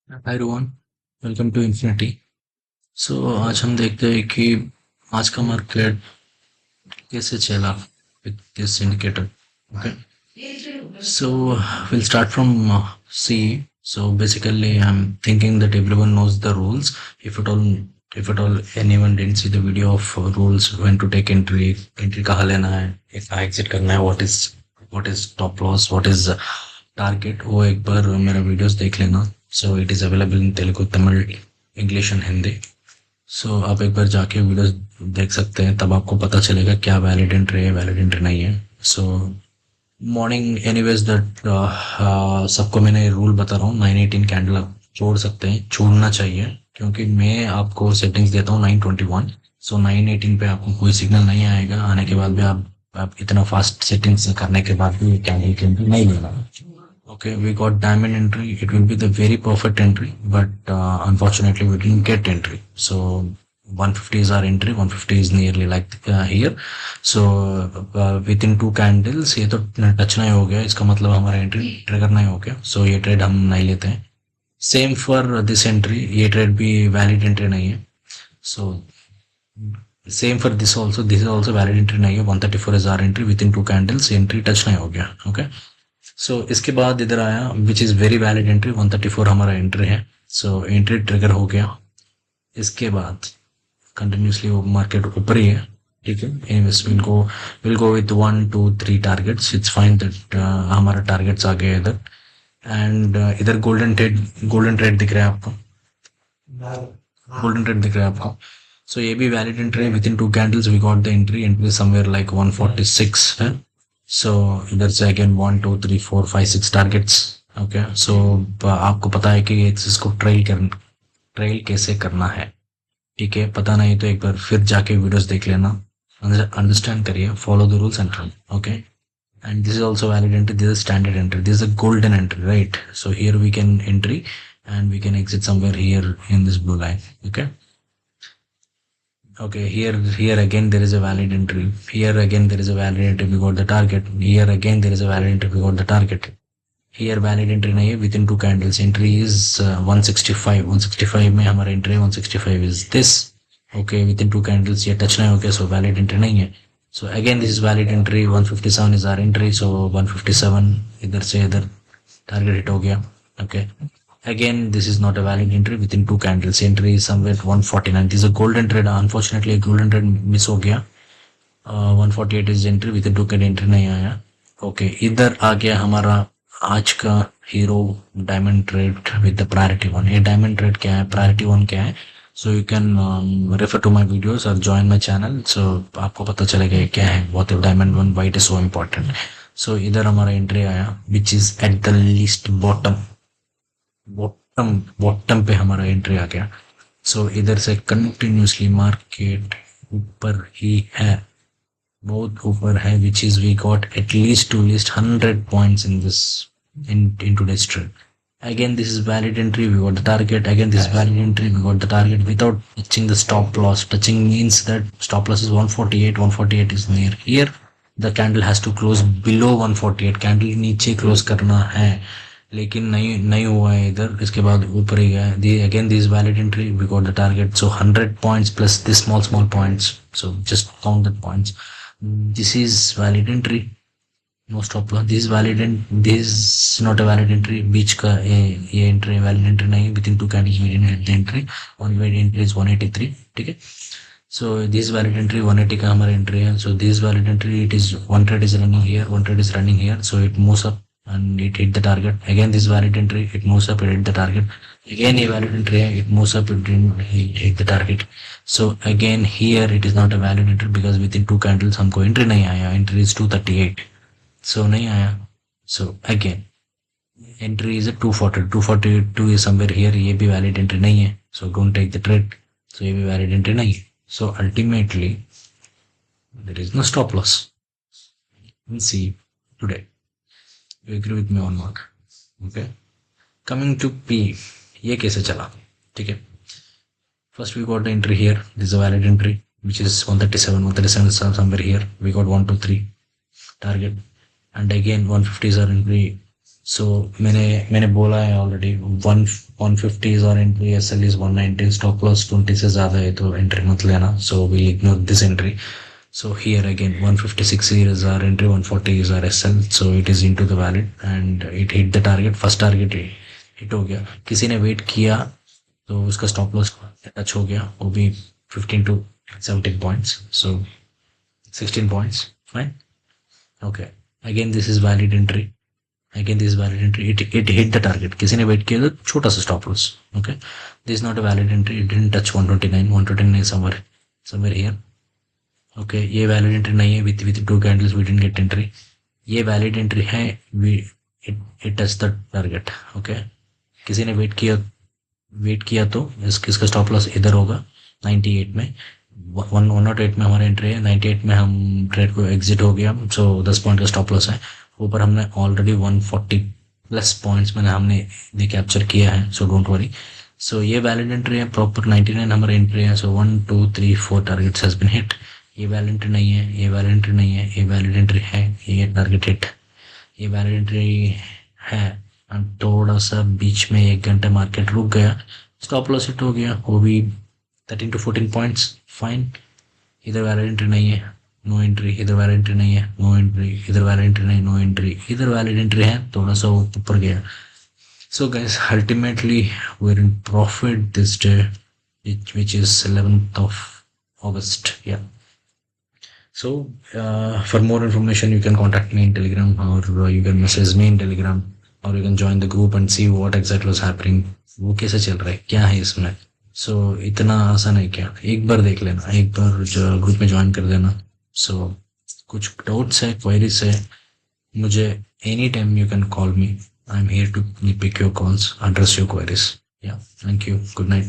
Hi Rohan, welcome to infinity. So आज हम देखते हैं कि आज का मार्केट कैसे चला with this indicator. Okay, so we'll start from C. So basically I'm thinking that everyone knows the rules. If at all anyone didn't see the video of rules, when to take entry कहाँ लेना है, if exit करना है, what is stop loss, what is target, वो एक बार मेरा videos देख लेना। So it is available in Telugu, Tamil, English and Hindi. So आप एक बार जाके वीडियोस देख सकते हैं, तब आपको पता चलेगा क्या वैलिड एंट्री है, वैलिड एंट्री नहीं है। सो मॉर्निंग एनीवेज दैट सबको मैंने रूल बता रहा हूँ, 918 कैंडल आप छोड़ सकते हैं, छोड़ना चाहिए, क्योंकि मैं आपको सेटिंग्स देता हूँ 921। सो 918 पे आपको कोई सिग्नल नहीं आएगा, आने के बाद भी आप इतना फास्ट सेटिंग्स करने के बाद भी कैंडल की एंट्री नहीं लेना। Okay, we got diamond entry. It will be the very perfect entry, but unfortunately we didn't get entry. So 150 is our entry. 150 is nearly like here. So within two candles ये तो touch नहीं हो गया, इसका मतलब हमारा entry trigger नहीं हो गया। सो ये ट्रेड हम नहीं लेते हैं। सेम फॉर दिस एंट्री, ये ट्रेड भी वैलिड एंट्री नहीं है। So same for this is also valid entry नहीं है। 134 is our entry, within two candles entry touch नहीं हो गया। ओके, सो इसके बाद इधर आया which is very valid entry, 134 हमारा एंट्री है। सो एंट्री ट्रिगर हो गया। इसके बाद कंटिन्यूसली वो मार्केट ऊपर ही है, ठीक है। Anyways will go with 1 2 3 targets, it's fine that हमारा टारगेट्स आ गए इधर। एंड इधर गोल्डन ट्रेड दिख रहा है आपको, गोल्डन ट्रेड दिख रहा है आपको। सो ये भी वैलिड एंट्री है, within two candles we got the entry somewhere like 146 है। सो इधर से अगेन 1 2 3 4 5 6 टारगेट्स। ओके, सो आपको पता है कि एक्सिस को ट्रेल कैसे करना है, ठीक है। पता नहीं तो एक बार फिर जाके वीडियोस देख लेना, अंडरस्टैंड करिए, follow the rules and trail. Okay, and this is also valid entry, this is standard entry, this is a golden entry, right. So here we can entry and we can exit somewhere here in this blue line. Okay, here again there is a valid entry, here again there is a valid entry, we got the target, here again there is a valid entry, we got the target, here valid entry नहीं है, within two candles entry is 165, 165 में हमारा entry 165 is this। okay, within two candles ये touch नहीं हो गया, so valid entry नहीं है। so again this is valid entry, 157 is our entry, so 157 इधर से इधर target hit हो गया। okay, again this is not a valid entry, within two candles entry is somewhere at 149, this is a golden trade, unfortunately golden trade miss हो गया। 148 is entry, within two candle entry नहीं आया। Okay, इधर आ गया हमारा आज का hero diamond trade with the priority one. ये डायमंड ट्रेड क्या है, प्रायोरिटी वन क्या है, so you can refer to my videos और ज्वाइन माय चैनल। सो आपको पता चलेगा ये क्या है, what is diamond one, why it is so important. So इधर हमारा एंट्री आया which is at the least bottom, bottom पे हमारा एंट्री आ गया। सो इधर से कंटिन्यूसली मार्केट ऊपर ही है, बहुत ऊपर है, which is we got at least to least 100 points in this in today's trade. Again this is valid entry, we got the target, again this is valid entry, we got the target without touching the stop loss. Touching means that stop loss is 148, 148 is near here, the candle has to close below 148, candle नीचे close करना है, लेकिन नहीं हुआ है इधर, इसके बाद ऊपर ही गया। again this is valid entry, we got the target, so 100 points plus this small points, so just count the points, this is valid entry, no stop loss, this is valid and this is not a valid entry, बीच का ये entry valid entry नहीं, within two candles we didn't hit the entry, one valid entry is 183, ठीक है। So this valid entry 180 का हमारा entry है। So this valid entry, it is one trade is running here, one trade is running here, so it moves up and it hit the target. Again this valid entry, it moves up, it hit the target, again a valid entry, it moves up, it didn't hit the target। so again here it is not a valid entry because within two candles हमको entry नहीं आया, entry is 238, so नहीं आया। so again entry is a 240, 242 is somewhere here, ये भी valid entry नहीं है, so don't take the trade, so ये भी valid entry नहीं है। so ultimately there is no stop loss। we'll see today, you agree with me on what? okay, coming to P, ये कैसे चला, ठीक है। first we got the entry here, this is a valid entry which is 137, 137 is somewhere here, we got 1 2 3 target, and again 150 is our entry, सो मैंने बोला है already, 150 is our entry, SL is 190, stop loss 20 से ज्यादा है तो entry मत लेना, so we ignore this entry. So here again 156 is our entry, 140 is our SL, so it is into the valid and it hit the target. First target hit हो गया. किसी ने वेट किया तो उसका स्टॉप लॉस टच हो गया, वो भी 15 to 17 points, so 16 points, fine. Okay, again this is valid entry, again this is valid entry, it hit the target. किसी ने वेट किया तो छोटा सा stop loss. Okay, this is not a valid entry, it didn't touch 129 somewhere here. Okay, ये valid entry नहीं है. With two candles we didn't get entry. ये वैलिड एंट्री है. We it touch the target. Okay, किसी ने wait किया तो इसका स्टॉप लॉस इधर होगा 98 में. 108 में हमारा एंट्री है, 98 में हम ट्रेड को एग्जिट हो गया, सो 10 पॉइंट का स्टॉप लॉस है. ऊपर हमने ऑलरेडी 140 प्लस पॉइंट्स मैंने हमने कैप्चर किया है, सो डोंट वरी. सो ये वैलिड एंट्री है. प्रॉपर 99 हमारा एंट्री है. सो 1 2 3 4 टारगेट्स हैज बीन हिट. ये वैलिड एंट्री नहीं है, ये वैलिड एंट्री नहीं है, ये वैलिड एंट्री है, ये टारगेट हिट. ये वैलिड एंट्री है. थोड़ा सा बीच में 1 घंटा मार्केट रुक गया, स्टॉप लॉस हिट हो गया, वो भी 13 to 14 पॉइंट्स, फाइन. इधर वैलिड एंट्री नहीं है, नो एंट्री. इधर वैलिड एंट्री नहीं है, नो एंट्री. इधर वैलिड एंट्री नहीं, नो एंट्री. इधर वैलिड एंट्री है, थोड़ा सा ऊपर गया. So guys, ultimately we're in profit this day, which is 11th of August. Yeah. So for more information, you can contact me in Telegram, or you can message me in Telegram, or you can join the group and see what exactly was happening. वो कैसे चल रहा है, क्या है इसमें. So इतना आसान है क्या, एक बार देख लेना, एक बार ग्रुप में ज्वाइन कर देना. So कुछ डाउट्स है, क्वेरीज है, मुझे any time you can call me. I'm here to pick your calls, address your queries. Yeah, thank you. Good night.